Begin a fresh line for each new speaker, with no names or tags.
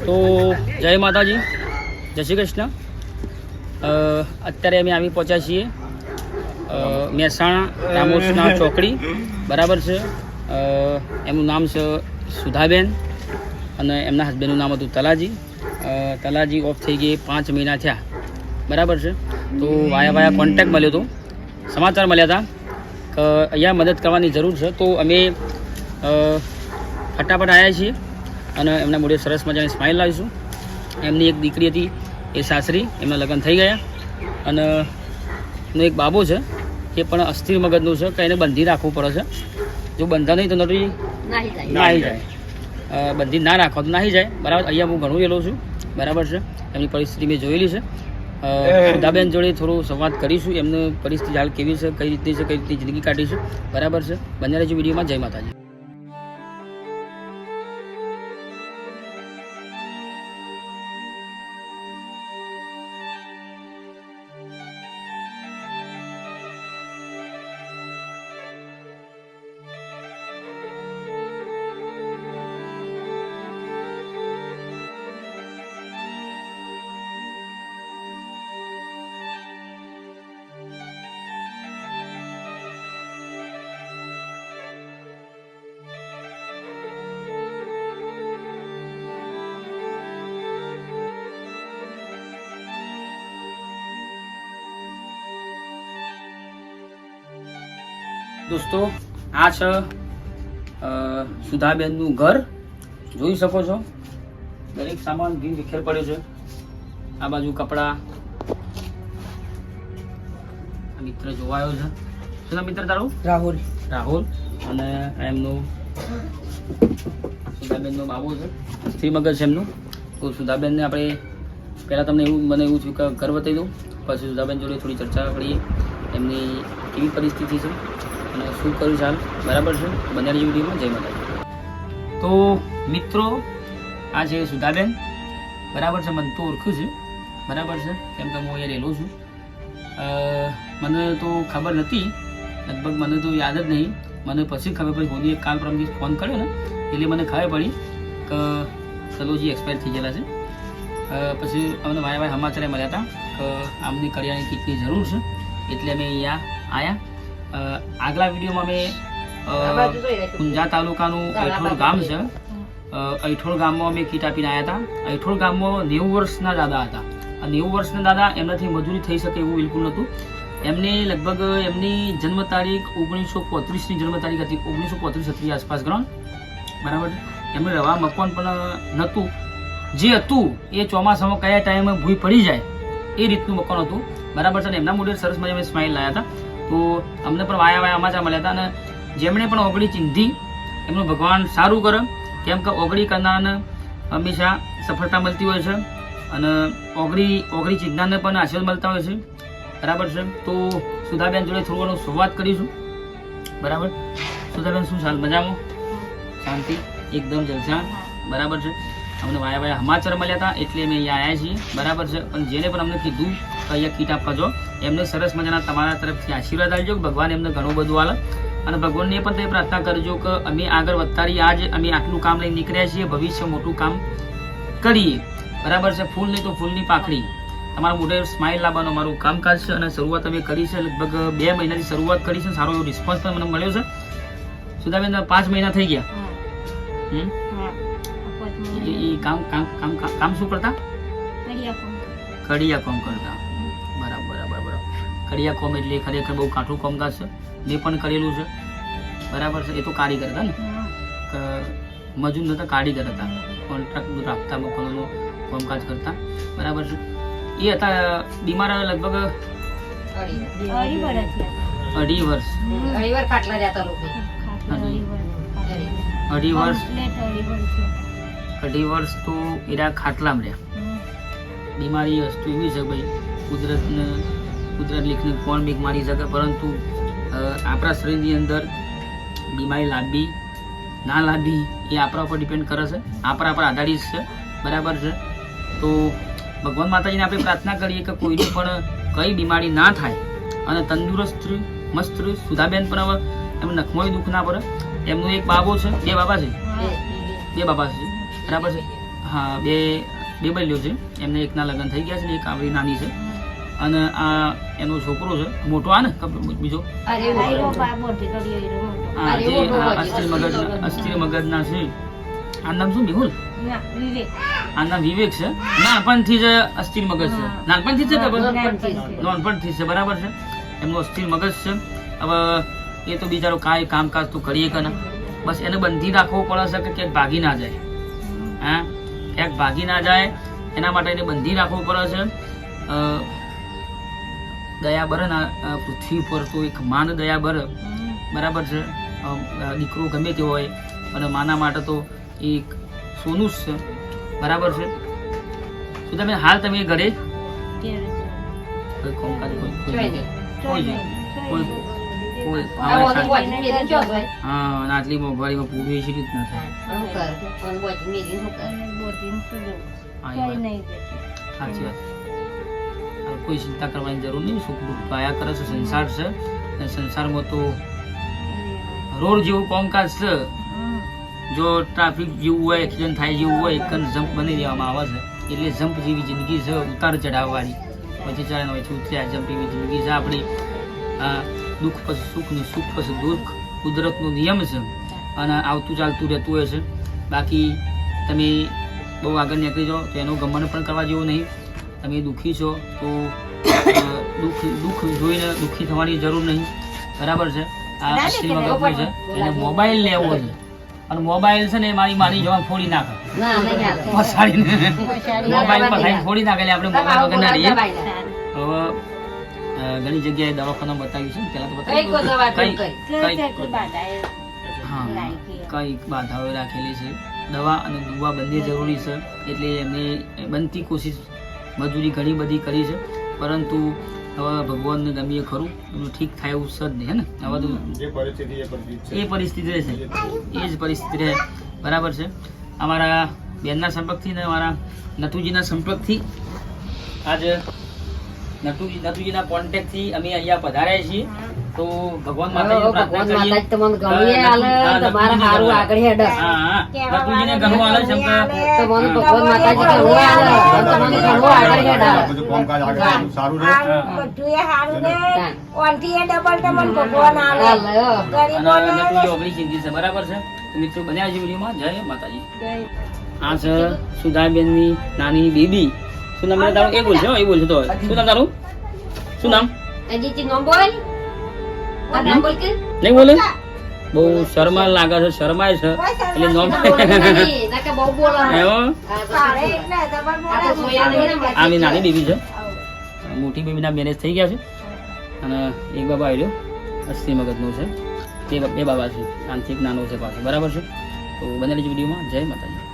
તો જય માતાજી, જય શ્રી કૃષ્ણ. અત્યારે અમે આવી પહોંચ્યા છીએ મહેસાણા રામોસના ચોકડી, બરાબર છે. એમનું નામ છે સુધાબેન અને એમના હસબન્ડનું નામ હતું તલાજી. તલાજી ઓફ થઈ ગઈ 5 મહિના થયા, બરાબર છે. તો વાયા કોન્ટેક્ટ મળ્યો હતો, સમાચાર મળ્યા હતા કે અહીંયા મદદ કરવાની જરૂર છે. તો અમે ફટાફટ આવ્યા છીએ અને એમના મોઢે સરસ મજાની સ્માઇલ લાવીશું. એમની એક દીકરી હતી, એ સાસરી, એમના લગ્ન થઈ ગયા અને એમનો એક બાબો છે એ પણ અસ્થિર મગજનું છે કે એને બંધી રાખવું પડે છે. જો બંધા નહીં તો નરી નાહી જાય, બંધી ના રાખો તો નાહી જાય, બરાબર. અહીંયા હું ઘણું ગયેલો છું, બરાબર છે. એમની પરિસ્થિતિ મેં જોયેલી છે. સુધાબેન જોડે થોડો સંવાદ કરીશું, એમની પરિસ્થિતિ હાલ કેવી છે, કઈ રીતની છે, કઈ રીતની જિંદગી કાઢી છે, બરાબર છે. બન્યા રહેજો વિડીયોમાં. જય માતાજી. દોસ્તો, આ છે સુધાબેનનું ઘર. જોઈ શકો છો, દરેક સામાન ઘી વિખેર પડ્યો છે. આ બાજુ કપડા. મિત્ર જોવાયો છે. શું નામ મિત્ર તારું? રાહુલ. અને એમનું સુધાબેનનો બાબો છે, સ્થિર મગજ છે એમનું. તો સુધાબેનને આપણે પહેલાં તમને મને એવું થયું કે ઘર બતાવી દઉં, પછી સુધાબેન જોડે થોડી ચર્ચા કરીએ એમની કેવી પરિસ્થિતિ છે અને શું કર્યું ચાલ, બરાબર છે. બંને વિડીયોમાં. જય માતાજી. તો મિત્રો, આ છે સુધાબેન, બરાબર છે. મને તો ઓળખ્યું છે, બરાબર છે, કેમ કે હું અહીંયા રહેલો છું. મને તો ખબર નથી, લગભગ મને તો યાદ જ નહીં. મને પછી ખબર પડી, હોલી કાલ પરમથી ફોન કર્યો ને એટલે મને ખબર પડી કે સલોજી એક્સપાયર થઈ ગયેલા છે. પછી અમને વાય સમાચાર મળ્યા હતા કે આમની કરિયાની કીટની જરૂર છે, એટલે અમે અહીંયા આવ્યા. આગલા વિડીયોમાં અમે ઊંઝા તાલુકાનું ઐઠોળ ગામ છે, ઐઠોળ ગામમાં અમે કીટ આપીને આવ્યા હતા. ઐઠોળ ગામમાં 90 વર્ષના દાદા હતા. આ 90 વર્ષના દાદા, એમનાથી મજૂરી થઈ શકે એવું બિલકુલ નહોતું. એમને લગભગ એમની જન્મ તારીખ 1935ની જન્મ તારીખ હતી, 1935 આસપાસ ગ્રાઉન્ડ, બરાબર. એમને રવા મકાન પણ નહોતું. જે હતું એ ચોમાસામાં કયા ટાઈમે ભૂઈ પડી જાય એ રીતનું મકાન હતું, બરાબર છે. અને એમના મોઢે સરસ મજામાં સ્માઇલ લાવ્યા હતા. તો અમને પણ વાયા સમાચાર મળ્યા હતા. અને જેમણે પણ ઓગળી ચીંધી એમનું ભગવાન સારું કરે, કેમ કે ઓગળી કરનારને હંમેશા સફળતા મળતી હોય છે અને ઓગળી ચીંધનારને પણ આશીર્વાદ મળતા હોય છે, બરાબર છે. તો સુધાબેન જોડે થોડું ઘણું સંવાદ કરીશું, બરાબર. સુધાબેન, શું ચાલ? મજામાં? શાંતિ? એકદમ જલસા, બરાબર છે. અમને વાયા સમાચાર મળ્યા હતા એટલે અમે અહીંયા આવ્યા છીએ, બરાબર છે. પણ જેને પણ અમને કીધું કે અહીંયા કીટ આપવા જો, એમને સરસ મજાના તમારા તરફથી આશીર્વાદ આપજો, ભગવાન એમને ઘણું બધું આલે. અને ભગવાનને પણ તે પ્રાર્થના કરજો કે અમે આગળ વધતા રહીએ. આજ અમે આટલું કામ લઈને નીકળ્યા છીએ, ભવિષ્ય મોટું કામ કરીએ, બરાબર છે. ફૂલ નહીં તો ફૂલની પાખડી, તમારા મોઢે સ્માઇલ લાવવાનું અમારું કામકાજ છે. અને શરૂઆત અમે કરી છે, લગભગ 2 મહિનાથી શરૂઆત કરી છે. સારો એવો રિસ્પોન્સ પણ મને મળ્યો છે. સુધાબેન, 5 મહિના થઈ ગયા. એ કામ શું કરતા? કડિયા કોમ કરતા, બરાબર. કડિયા કોમ એટલે ખરેખર બહુ કાઠું કામકાજ છે. મેં પણ કરેલું છે, બરાબર છે. એ તો કારીગર હતા ને, મજૂર નતા, કારીગર હતા. કોન્ટ્રાક્ટ રાખતા, મકાનોનું કામકાજ કરતા, બરાબર છે. એ હતા બીમાર લગભગ 2.5 વર્ષ. 2.5 વર્ષ તો એરા ખાટલામાં રહ્યા. બીમારી વસ્તુ એવી છે ભાઈ, કુદરત લેખને કોણ બીક મારી શકે, પરંતુ આપણા શરીરની અંદર બીમારી લાવવી ના લાવવી એ આપણા ઉપર ડિપેન્ડ કરે છે, આપણા પર આધારિત છે, બરાબર છે. તો ભગવાન માતાજીને આપણે પ્રાર્થના કરીએ કે કોઈને પણ કઈ બીમારી ના થાય અને તંદુરસ્ત મસ્ત. સુધાબેન પણ હવે એમને નખમાં દુઃખ ના પડે. એમનો એક બાબો છે, 2 બાબા છે, 2 બાબા છે, બરાબર છે. હા બે બલ્યો છે, એમને એકના લગ્ન થઈ ગયા છે ને એક આપણી નાની છે, અને આ એનો છોકરો છે મોટો, આ ને બીજો હા જે અસ્થિર મગજના છે, આ નામ શું મેહુલ? આ નામ વિવેક છે. નાનપણથી જ અસ્થિર મગજ છે, નાનપણથી છે નાનપણથી છે, બરાબર છે. એમનું અસ્થિર મગજ છે. હવે એ તો બિચારો કાંઈ કામકાજ તો કરીએ કે ના, બસ એને બંધી રાખવો પડે છે કે ક્યાંક ભાગી ના જાય. હા, ક્યાંક ભાગી ના જાય એના માટે એને બંધી રાખવું પડે છે. દયાબર ને પૃથ્વી પર તો એક માન દયાબર, બરાબર છે. દીકરો ગમે તે હોય અને માના માટે તો એક સોનું જ છે, બરાબર છે. તો તમે હાલ તમે ઘરે આટલી મોંઘવારીમાં પૂરું છે જ ના થાય. સાચી વાત, કોઈ ચિંતા કરવાની જરૂર નહીં. સુખ દુઃખ પાયા કરે છે, સંસાર છે, અને સંસારમાં તો રોડ જેવું કામકાજ છે. જો ટ્રાફિક જેવું હોય, એક્સિડન્ટ થાય જેવું હોય, એક જમ્પ બની દેવામાં આવે છે. એટલે જમ્પ જેવી જિંદગી છે, ઉતાર ચઢાવવાળી. પછી ચાલે પછી ઉતર્યા જમ્પ એવી જિંદગી છે આપણી. દુઃખ પછી સુખ ને સુખ પછી દુઃખ કુદરતનો નિયમ છે, અને આવતું ચાલતું રહેતું હોય છે. બાકી તમે બહુ આગળ નીકળી જાઓ તો એનું ગમન પણ કરવા જેવું નહીં. તમે દુઃખી છો તો દુઃખ જોઈને દુઃખી થવાની જરૂર નહીં, બરાબર છે. આ અસ્થિર મગજનું છે, એને મોબાઈલ લેવો છે, અને મોબાઈલ છે ને મારી માની જવા ફોડી નાખે, મોબાઈલ પર ફોડી નાખે. આપણે મોબાઈલ વગર ના રહીએ. હવે ઘણી જગ્યાએ દવાખાના બતાવ્યું છે, પેલા તો બતાવ્યું કઈ બાધાઓ રાખેલી છે. દવા અને દુવા બંને જરૂરી છે, એટલે એમને બનતી કોશિશ મજૂરી ઘણી બધી કરી છે, પરંતુ હવે ભગવાનને ગમીએ ખરું, એનું ઠીક થાય એવું છે જ નહીં. હે ને, હવે તો એ પરિસ્થિતિ રહેશે, એ જ પરિસ્થિતિ રહે, બરાબર છે. અમારા બેનના સંપર્કથી ને અમારા નટુજીના સંપર્કથી આજે નટુજીના કોન્ટેક્ટથી અમે અહીંયા પધાર્યા છીએ. તો ભગવાન માતાજીને પ્રાર્થના કરીએ તમારા હારું આગળ હેડ. હા, નટુજીને ઘણું આલે છે તો મને ભગવાન માતાજી ઘણું આલે, તમને ઘણું આગળ હેડ. બધું કામકાજ આગળ સારું રહે, બધું એ સારું રહે. ઓનથી એ ડબલ ભગવાન આલે. ગરીબોને નટુજી ઓગળી જિંદગી છે, બરાબર છે. મિત્રો બન્યા છે વિડીયોમાં. જય માતાજી. આ છે સુધાબેનની નાની બેબી. શું નામ તારું? એ બોલશે, એ બોલશે તો શું નામ તારું? શું નામ? અજીતી નામ બોલ. નહીં બોલે, બહુ શરમા લાગે છે, શરમાય છે એટલે નોમ આની નાની બેબી છે. મોટી બેબીના મેરેજ થઈ ગયા છે, અને એક બાબા આવ્યો અસ્થિર મગજનો છે, બે બાબા છે, આંતરિક નાનો છે પાછો, બરાબર છે. તો બનેલી વિડીયોમાં જય માતાજી.